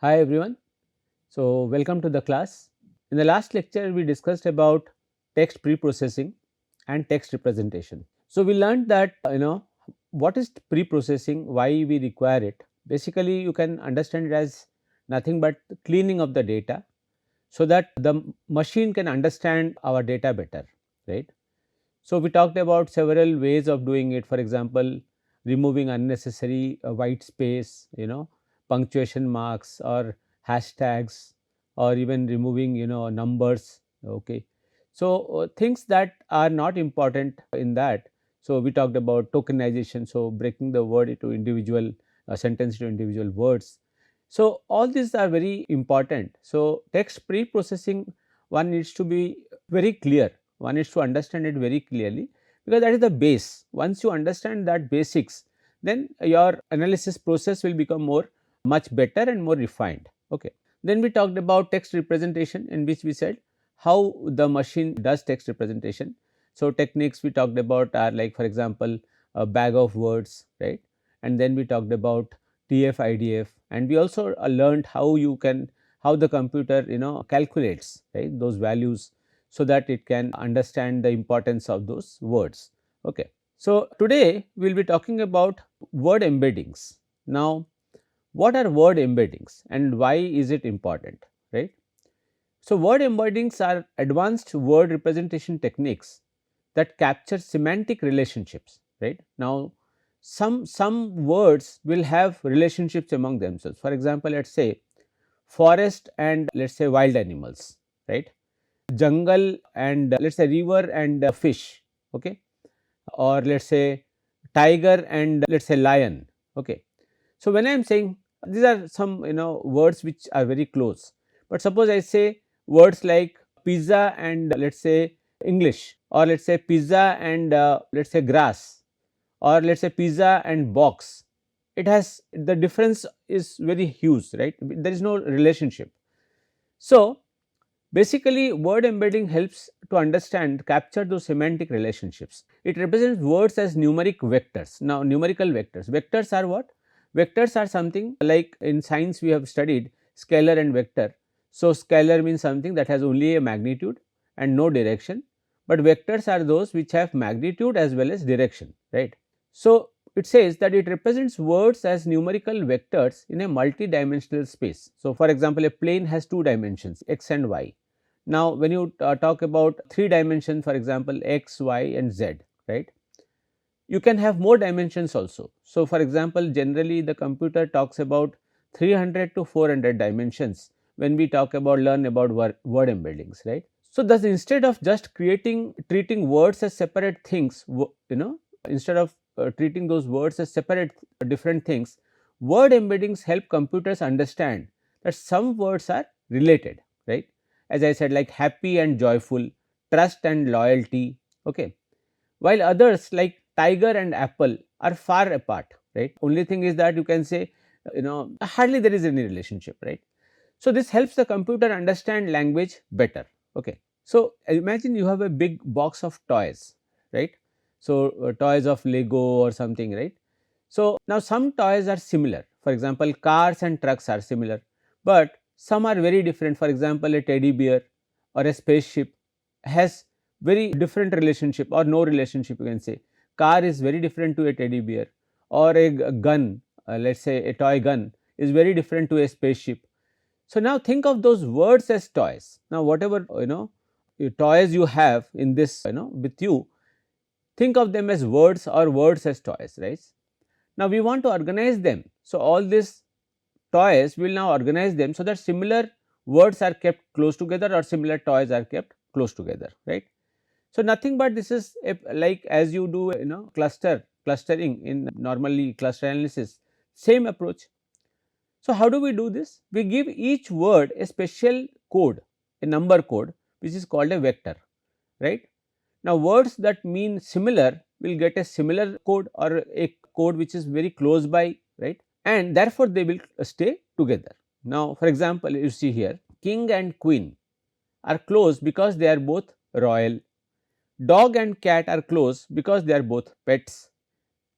Hi everyone. So welcome to the class. In the last lecture we discussed about text pre-processing and text representation. So we learned that what is pre-processing, why we require it. Basically you can understand it as nothing but cleaning of the data so that the machine can understand our data better, right? So we talked about several ways of doing it. For example, removing unnecessary white space, punctuation marks or hashtags, or even removing numbers. Okay, so things that are not important in that. So we talked about tokenization, so breaking the word into individual sentence to individual words. So all these are very important. So text pre-processing, one needs to be very clear, one needs to understand it very clearly, because that is the base. Once you understand that basics, then your analysis process will become much better and more refined. Okay. Then we talked about text representation, in which we said how the machine does text representation. So techniques we talked about are, like, for example, a bag of words, right? And then we talked about TF-IDF, and we also learned how the computer calculates, right, those values, so that it can understand the importance of those words. Okay. So today we will be talking about word embeddings. Now, what are word embeddings and why is it important, right? So word embeddings are advanced word representation techniques that capture semantic relationships, right? Now, some words will have relationships among themselves. For example, let's say forest and, let's say, wild animals, right? Jungle and, let's say, river and fish, okay? Or let's say tiger and, let's say, lion, okay? So when I am saying, these are some words which are very close, but suppose I say words like pizza and, let's say, English, or let's say pizza and, let's say, grass, or let's say pizza and box, it has, the difference is very huge, right? There is no relationship. So basically, word embedding helps to understand, capture those semantic relationships. It represents words as numeric vectors. Now, numerical vectors. Vectors are what? Vectors are something like, in science we have studied scalar and vector. So scalar means something that has only a magnitude and no direction, but vectors are those which have magnitude as well as direction, right? So it says that it represents words as numerical vectors in a multi-dimensional space. So for example, a plane has two dimensions, x and y. Now when you talk about three dimensions, for example, x, y and z, right, you can have more dimensions also. So for example, generally the computer talks about 300 to 400 dimensions when we talk about, learn about word embeddings, right? So thus, instead of just treating words as separate things, instead of treating those words as separate different things, word embeddings help computers understand that some words are related, right? As I said, like happy and joyful, trust and loyalty, okay, while others like tiger and apple are far apart, right? Only thing is that you can say, hardly there is any relationship, right? So this helps the computer understand language better. Okay. So imagine you have a big box of toys, right? So toys of Lego or something, right? So now some toys are similar. For example, cars and trucks are similar, but some are very different. For example, a teddy bear or a spaceship has very different relationship or no relationship, you can say. Car is very different to a teddy bear, or a gun, let's say a toy gun is very different to a spaceship. So now think of those words as toys. Now whatever toys you have in this, with you, think of them as words or words as toys, right? Now we want to organize them. So all these toys, we will now organize them so that similar words are kept close together or similar toys are kept close together, right? So nothing but this is like as you do, clustering in normally cluster analysis, same approach. So how do we do this? We give each word a special code, a number code, which is called a vector, right? Now words that mean similar will get a similar code or a code which is very close by, right? And therefore they will stay together. Now for example, you see here king and queen are close because they are both royal. Dog and cat are close because they are both pets.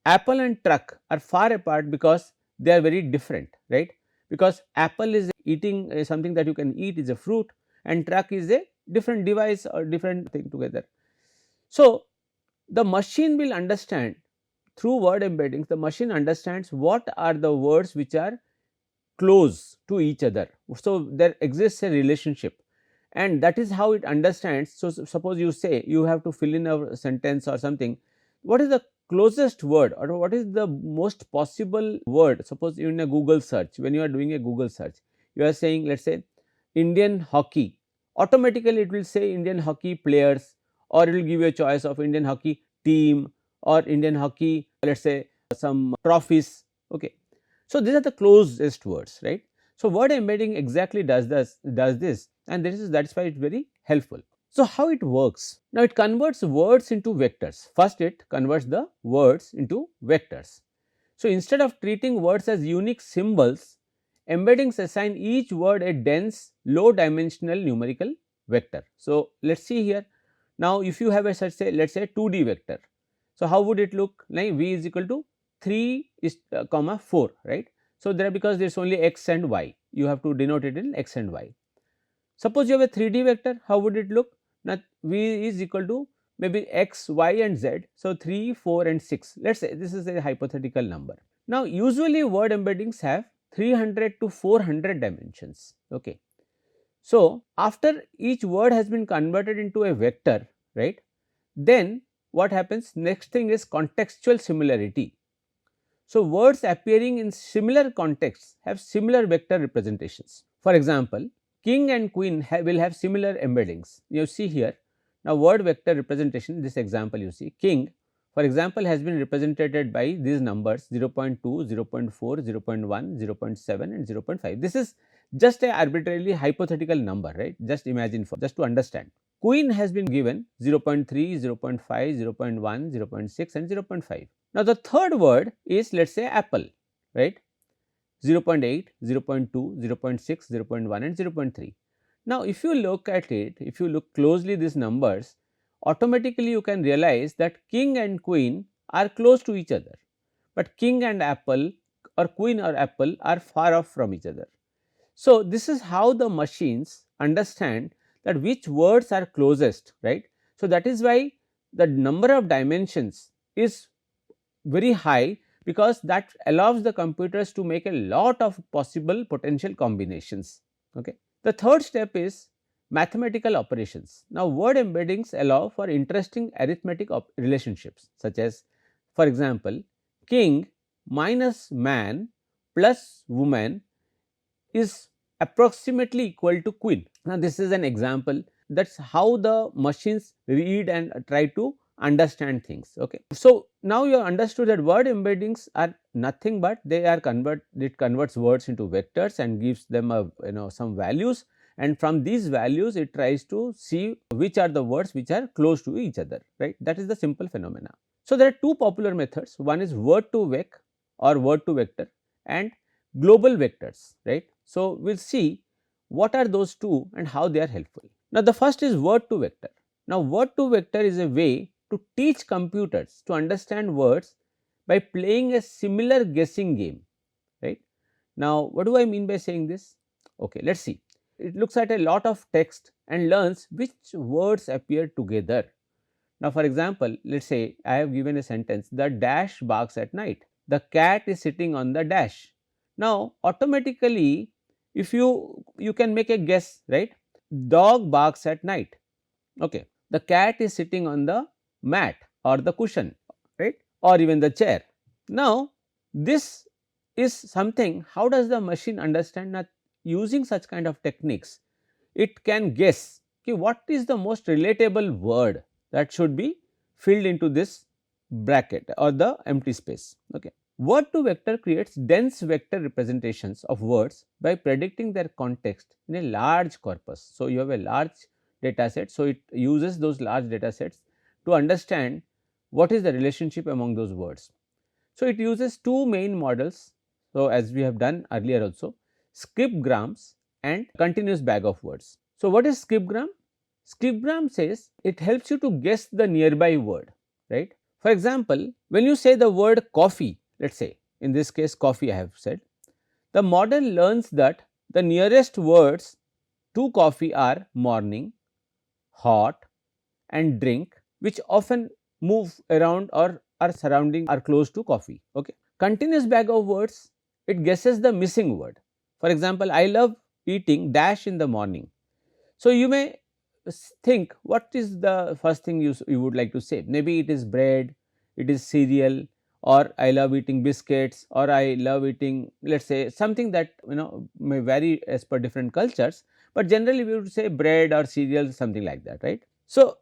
Apple and truck are far apart because they are very different, right? because apple is eating something that you can eat, is a fruit, and truck is a different device or different thing together. So, the machine will understand through word embeddings, the machine understands what are the words which are close to each other. So, there exists a relationship, and that is how it understands. So, suppose you say you have to fill in a sentence or something, what is the closest word or what is the most possible word? Suppose in a Google search, when you are doing a Google search, you are saying, let us say, Indian hockey, automatically it will say Indian hockey players, or it will give you a choice of Indian hockey team or Indian hockey, let us say some trophies. Okay. So, these are the closest words, right. So, word embedding exactly does this, and that is why it is very helpful. So, how it works? Now, it converts words into vectors. First, it converts the words into vectors. So, instead of treating words as unique symbols, embeddings assign each word a dense, low dimensional numerical vector. So, let us see here. Now, if you have a such say, let us say 2D vector. So, how would it look? Like v is equal to 3 is comma 4, right. So, there because there is only x and y, you have to denote it in x and y. Suppose you have a 3D vector, how would it look? Now, v is equal to maybe x, y and z. So, 3, 4 and 6, let us say this is a hypothetical number. Now, usually word embeddings have 300 to 400 dimensions. Okay. So, after each word has been converted into a vector, right, then what happens? Next thing is contextual similarity. So, words appearing in similar contexts have similar vector representations. For example, king and queen will have similar embeddings. You see here, now word vector representation, this example you see, king for example has been represented by these numbers 0.2, 0.4, 0.1, 0.7 and 0.5. This is just a arbitrarily hypothetical number, right, just imagine for just to understand. Queen has been given 0.3, 0.5, 0.1, 0.6 and 0.5. Now, the third word is let us say apple, right, 0.8, 0.2, 0.6, 0.1 and 0.3. Now, if you look at it, if you look closely these numbers, automatically you can realize that king and queen are close to each other, but king and apple or queen or apple are far off from each other. So, this is how the machines understand that which words are closest, right. So, that is why the number of dimensions is very high, because that allows the computers to make a lot of possible potential combinations. Okay. The third step is mathematical operations. Now, word embeddings allow for interesting arithmetic relationships, such as, for example, king minus man plus woman is approximately equal to queen. Now, this is an example, that is how the machines read and try to understand things. Okay. So, now you have understood that word embeddings are nothing but it converts words into vectors and gives them a some values, and from these values it tries to see which are the words which are close to each other, right. That is the simple phenomena. So, there are two popular methods, one is word to vec or word to vector and global vectors, right. So, we will see what are those two and how they are helpful. Now, the first is word to vector. Now, word to vector is a way to teach computers to understand words by playing a similar guessing game, right. Now, what do I mean by saying this? Okay, let us see. It looks at a lot of text and learns which words appear together. Now, for example, let us say I have given a sentence, the dash barks at night, the cat is sitting on the dash. Now, automatically if you can make a guess, right, dog barks at night, okay, the cat is sitting on the mat or the cushion, right, or even the chair. Now, this is something, how does the machine understand that using such kind of techniques it can guess, okay, what is the most relatable word that should be filled into this bracket or the empty space. Okay. Word to vector creates dense vector representations of words by predicting their context in a large corpus. So, you have a large data set. So, it uses those large data sets to understand what is the relationship among those words. So, it uses two main models. So, as we have done earlier also, scriptgrams and continuous bag of words. So, what is scriptgram? Scriptgram says it helps you to guess the nearby word, right. For example, when you say the word coffee, let us say in this case coffee I have said, The model learns that the nearest words to coffee are morning, hot and drink, which often move around or are surrounding or close to coffee. Okay. Continuous bag of words, it guesses the missing word. For example, I love eating dash in the morning. So you may think what is the first thing you would like to say. Maybe it is bread, it is cereal, or I love eating biscuits, or I love eating, let us say, something that may vary as per different cultures, but generally we would say bread or cereal, something like that, right. So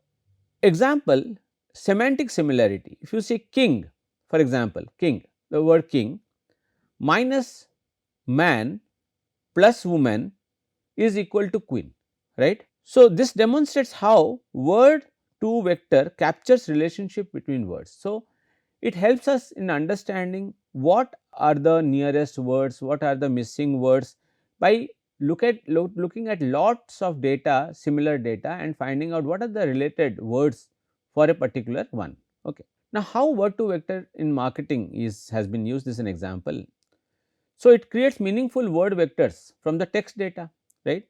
example, semantic similarity. If you say king, for example, king, the word king minus man plus woman is equal to queen, right. So this demonstrates how word to vector captures relationship between words. So it helps us in understanding what are the nearest words, what are the missing words, by looking at lots of data, similar data, and finding out what are the related words for a particular one. Okay. Now, how word to vector in marketing has been used is an example. So it creates meaningful word vectors from the text data, right.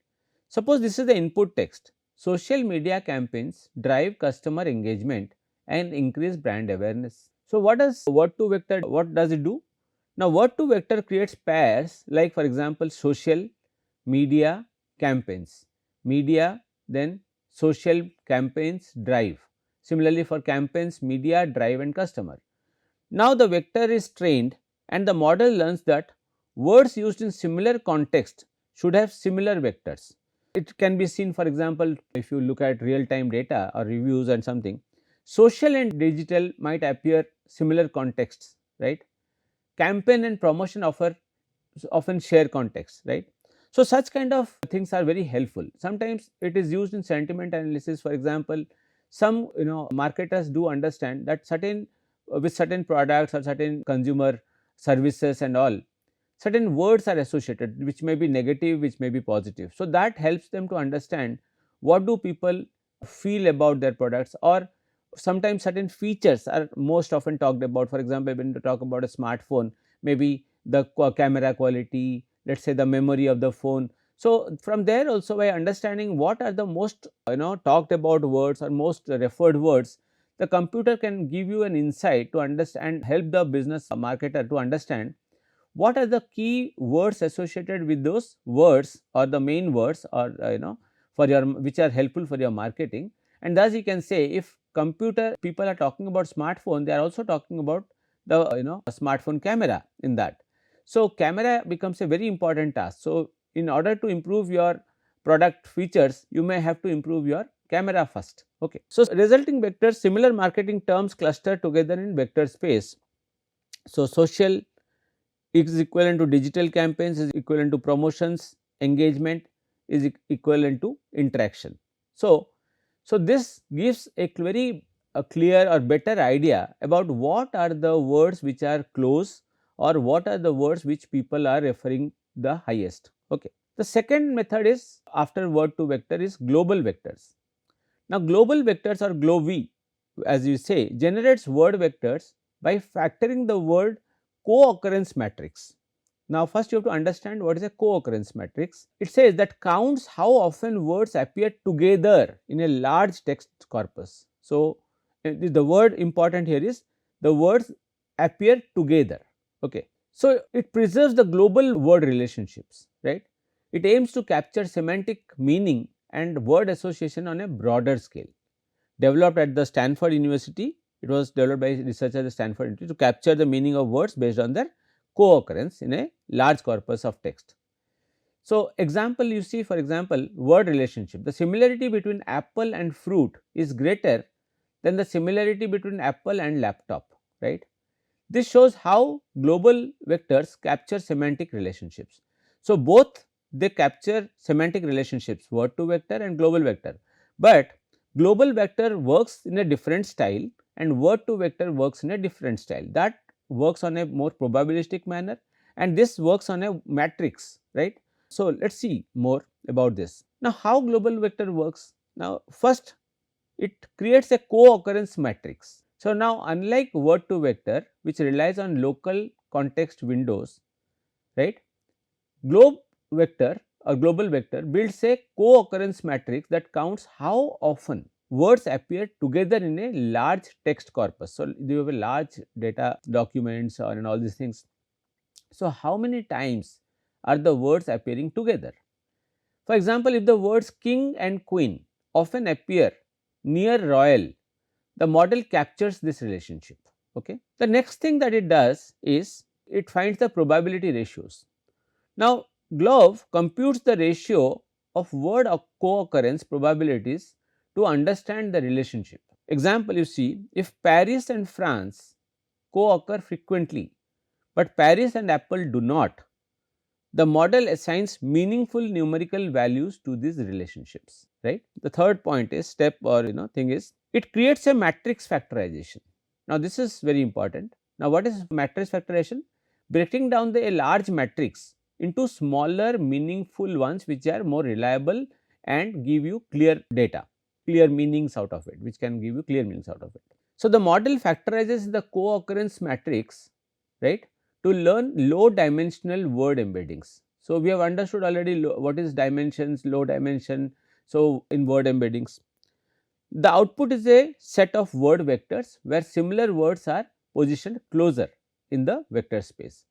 Suppose this is the input text. Social media campaigns drive customer engagement and increase brand awareness. So what does word to vector, what does it do? Now word to vector creates pairs, like for example social media campaigns, media, then social campaigns drive. Similarly for campaigns, media, drive and customer. Now the vector is trained and the model learns that words used in similar context should have similar vectors. It can be seen, for example, if you look at real time data or reviews and something, social and digital might appear similar contexts, right. Campaign and promotion often share context, right. So such kind of things are very helpful. Sometimes it is used in sentiment analysis. For example, some marketers do understand that certain with certain products or certain consumer services and all, certain words are associated which may be negative, which may be positive. So that helps them to understand what do people feel about their products, or sometimes certain features are most often talked about. For example, when you talk about a smartphone, maybe the camera quality, let us say the memory of the phone. So from there also, by understanding what are the most talked about words or most referred words, the computer can give you an insight to understand, help the business marketer to understand what are the key words associated with those words, or the main words, or for your, which are helpful for your marketing. And thus you can say, if computer people are talking about smartphone, they are also talking about the smartphone camera in that. So camera becomes a very important task. So in order to improve your product features, you may have to improve your camera first. Okay. So resulting vectors, similar marketing terms cluster together in vector space. So social is equivalent to digital campaigns, is equivalent to promotions, engagement is equivalent to interaction. So this gives a very clear or better idea about what are the words which are close, or what are the words which people are referring the highest. Okay. The second method is, after word to vector, is global vectors. Now global vectors, or GloV as you say, generates word vectors by factoring the word co-occurrence matrix. Now first you have to understand what is a co-occurrence matrix. It says that counts how often words appear together in a large text corpus. So the word important here is the words appear together. Okay. So it preserves the global word relationships, right. It aims to capture semantic meaning and word association on a broader scale. Developed at the Stanford University, it was developed by researchers at the Stanford University to capture the meaning of words based on their co-occurrence in a large corpus of text. So example, you see, for example, word relationship. The similarity between apple and fruit is greater than the similarity between apple and laptop, right. This shows how global vectors capture semantic relationships. So both they capture semantic relationships, word to vector and global vector, but global vector works in a different style and word to vector works in a different style. That works on a more probabilistic manner, and this works on a matrix, right. So let us see more about this. Now how global vector works? Now first, it creates a co-occurrence matrix. So now unlike word to vector, which relies on local context windows, right, Globe vector or global vector builds a co-occurrence matrix that counts how often words appear together in a large text corpus. So, you have a large data documents or and all these things. So, how many times are the words appearing together? For example, if the words king and queen often appear near royal, the model captures this relationship. Okay. The next thing that it does is it finds the probability ratios. Now, Glove computes the ratio of word co-occurrence probabilities to understand the relationship. Example, you see, if Paris and France co-occur frequently, but Paris and Apple do not, the model assigns meaningful numerical values to these relationships, right. The third point is step or thing is it creates a matrix factorization. Now, this is very important. Now, what is matrix factorization? Breaking down a large matrix into smaller meaningful ones which are more reliable and give you clear data, clear meanings out of it, which can give you clear meanings out of it. So, the model factorizes the co-occurrence matrix, right, to learn low dimensional word embeddings. So, we have understood already what is dimensions, low dimension. So, in word embeddings, the output is a set of word vectors where similar words are positioned closer in the vector space.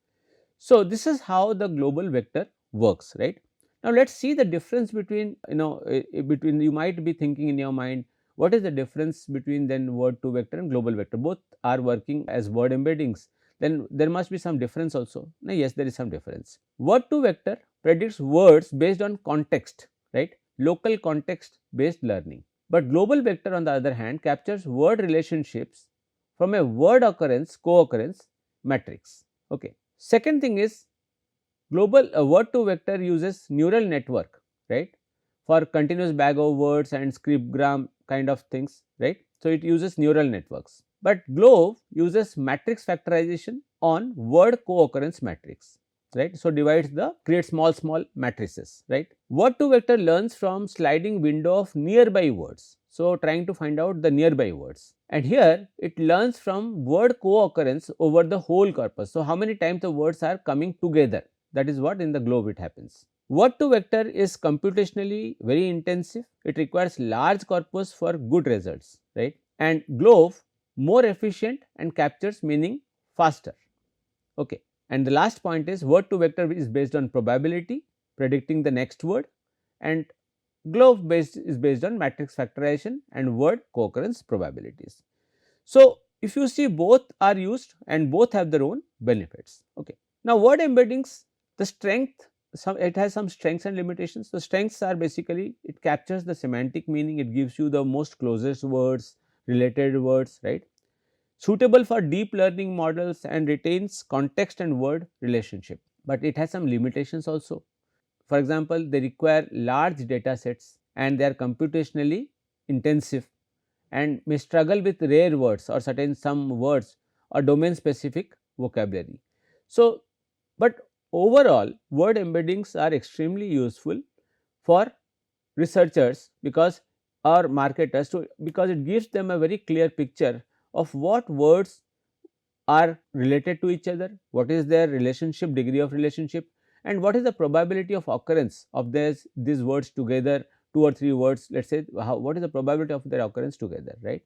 So, this is how the global vector works, right. Now, let us see the difference between between, you might be thinking in your mind, what is the difference between then word to vector and global vector? Both are working as word embeddings, then there must be some difference also. Now, yes, there is some difference. Word to vector predicts words based on context, right, local context based learning, but global vector on the other hand captures word relationships from a word occurrence co-occurrence matrix. Okay. Second thing is global word to vector uses neural network, right, for continuous bag of words and scriptgram kind of things, right. So, it uses neural networks, but Glove uses matrix factorization on word co-occurrence matrix, right. So, divides the create small matrices, right. Word to vector learns from sliding window of nearby words. So, trying to find out the nearby words, and here it learns from word co-occurrence over the whole corpus. So, how many times the words are coming together, that is what in the Glove it happens. Word to vector is computationally very intensive, it requires large corpus for good results, right, and Glove more efficient and captures meaning faster. Okay. And the last point is word to vector is based on probability predicting the next word, and Glove based is based on matrix factorization and word co-occurrence probabilities. So, if you see, both are used and both have their own benefits. Okay. Now, word embeddings, the strength, it has some strengths and limitations. The strengths are basically it captures the semantic meaning, it gives you the most closest words, related words, right, suitable for deep learning models and retains context and word relationship, but it has some limitations also. For example, they require large data sets and they are computationally intensive and may struggle with rare words or certain some words or domain specific vocabulary. So, but overall word embeddings are extremely useful for researchers because or marketers to, because it gives them a very clear picture of what words are related to each other, what is their relationship, degree of relationship, and what is the probability of occurrence of these words together, two or three words, let us say, what is the probability of their occurrence together, right.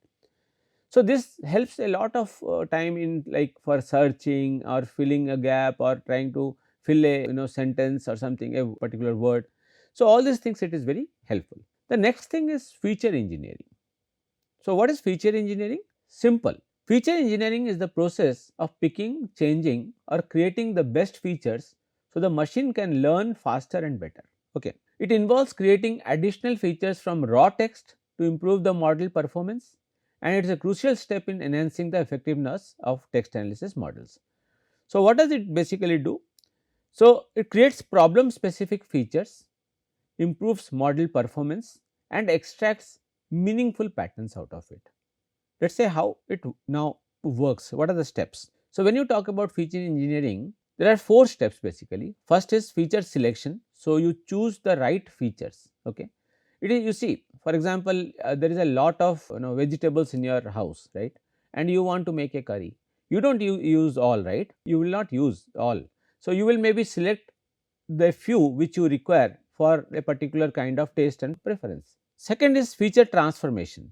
So, this helps a lot of time in like for searching or filling a gap or trying to fill a sentence or something, a particular word. So, all these things it is very helpful. The next thing is feature engineering. So, what is feature engineering? Simple. Feature engineering is the process of picking, changing or creating the best features so the machine can learn faster and better. Okay. It involves creating additional features from raw text to improve the model performance, and it is a crucial step in enhancing the effectiveness of text analysis models. So, what does it basically do? So, it creates problem specific features, improves model performance and extracts meaningful patterns out of it. Let us say how it now works, what are the steps. So, when you talk about feature engineering, there are 4 steps basically. First is feature selection. So, you choose the right features. Okay. It is, you see, for example, there is a lot of vegetables in your house, right, and you want to make a curry. You do not use all, right, you will not use all. So, you will maybe select the few which you require for a particular kind of taste and preference. Second is feature transformation,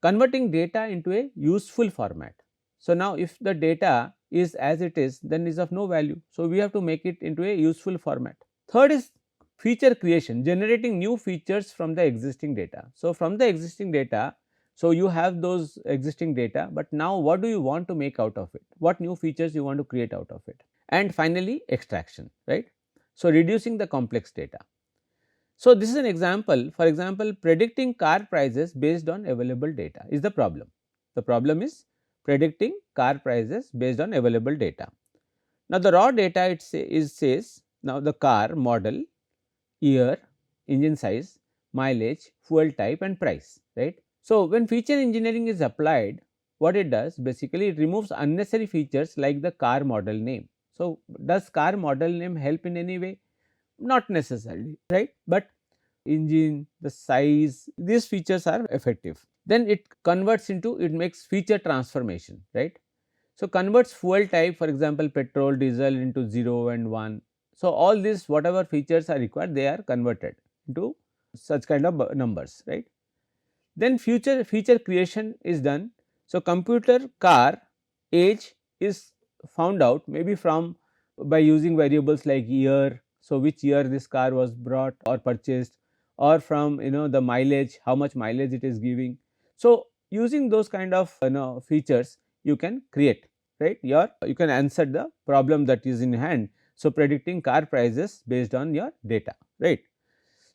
converting data into a useful format. So, now if the data is as it is, then is of no value. So, we have to make it into a useful format. Third is feature creation, generating new features from the existing data. So, from the existing data, so you have those existing data, but now what do you want to make out of it? What new features you want to create out of it? And finally, extraction, right? So, reducing the complex data. So, this is an example. For example, predicting car prices based on available data is the problem. The problem is predicting car prices based on available data. Now, the raw data says now the car model, year, engine size, mileage, fuel type and price, right. So, when feature engineering is applied, what it does basically, it removes unnecessary features like the car model name. So, does car model name help in any way? Not necessarily, right, but engine, the size, these features are effective. Then it converts into, it makes feature transformation, right. So, converts fuel type, for example, petrol, diesel into 0 and 1. So, all these whatever features are required, they are converted into such kind of numbers, right. Then feature creation is done. So, computer car age is found out maybe from, by using variables like year. So, which year this car was brought or purchased, or from the mileage, how much mileage it is giving. So, using those kind of features, you can create, right, you can answer the problem that is in hand. So, predicting car prices based on your data, right.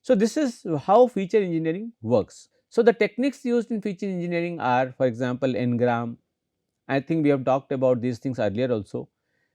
So, this is how feature engineering works. So, the techniques used in feature engineering are, for example, n-gram. I think we have talked about these things earlier also.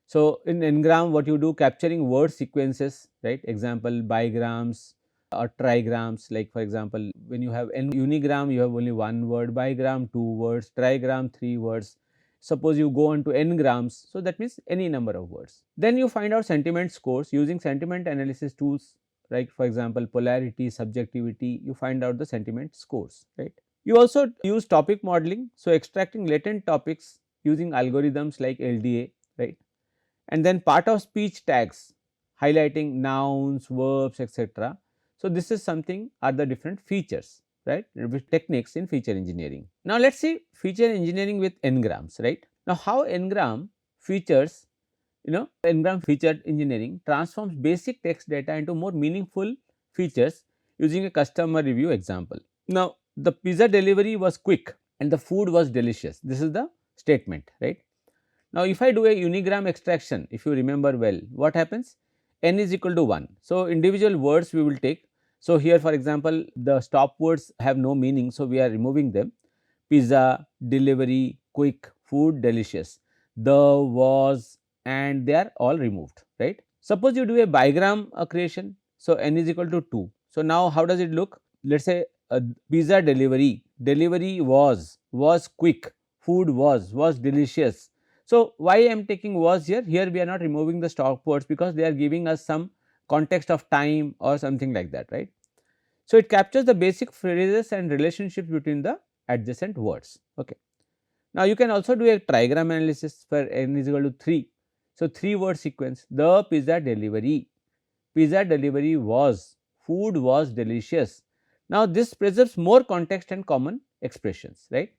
So, in n-gram, what you do, capturing word sequences, right, example bigrams or trigrams, like for example, when you have n unigram, you have only one word, bigram 2 words, trigram 3 words. Suppose you go on to n grams, so that means any number of words. Then you find out sentiment scores using sentiment analysis tools, like for example, polarity, subjectivity, you find out the sentiment scores, right. You also use topic modeling, so extracting latent topics using algorithms like LDA, right. And then part of speech tags, highlighting nouns, verbs, etc. So, this is something, are the different features, right, with techniques in feature engineering. Now, let us see feature engineering with n-grams, right. Now, how n-gram features, n-gram feature engineering transforms basic text data into more meaningful features using a customer review example. Now, the pizza delivery was quick and the food was delicious. This is the statement, right. Now, if I do a unigram extraction, if you remember well, what happens? N is equal to 1. So, individual words we will take. So, here for example, the stop words have no meaning. So, we are removing them. Pizza, delivery, quick, food, delicious. The, was, and they are all removed, right. Suppose you do a bigram creation. So, N is equal to 2. So, now how does it look? Let us say pizza delivery was quick, food was delicious. So, why I am taking was here? Here we are not removing the stop words because they are giving us some context of time or something like that, right. So, it captures the basic phrases and relationships between the adjacent words. Okay. Now, you can also do a trigram analysis for n is equal to 3. So, 3 word sequence, the pizza delivery was, food was delicious. Now, this preserves more context and common expressions, right.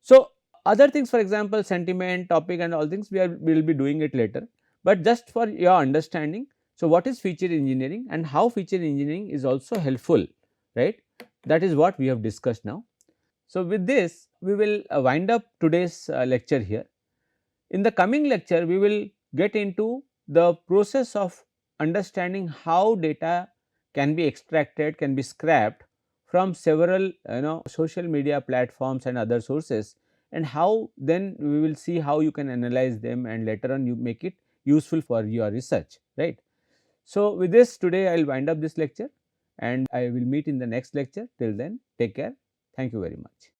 So, other things, for example, sentiment, topic and all things, we will be doing it later, but just for your understanding. So, what is feature engineering and how feature engineering is also helpful, right, that is what we have discussed now. So, with this we will wind up today's lecture here. In the coming lecture, we will get into the process of understanding how data can be extracted, can be scrapped from several social media platforms and other sources, and how then we will see how you can analyze them and later on you make it useful for your research, right. So, with this today I will wind up this lecture and I will meet in the next lecture. Till then, take care. Thank you very much.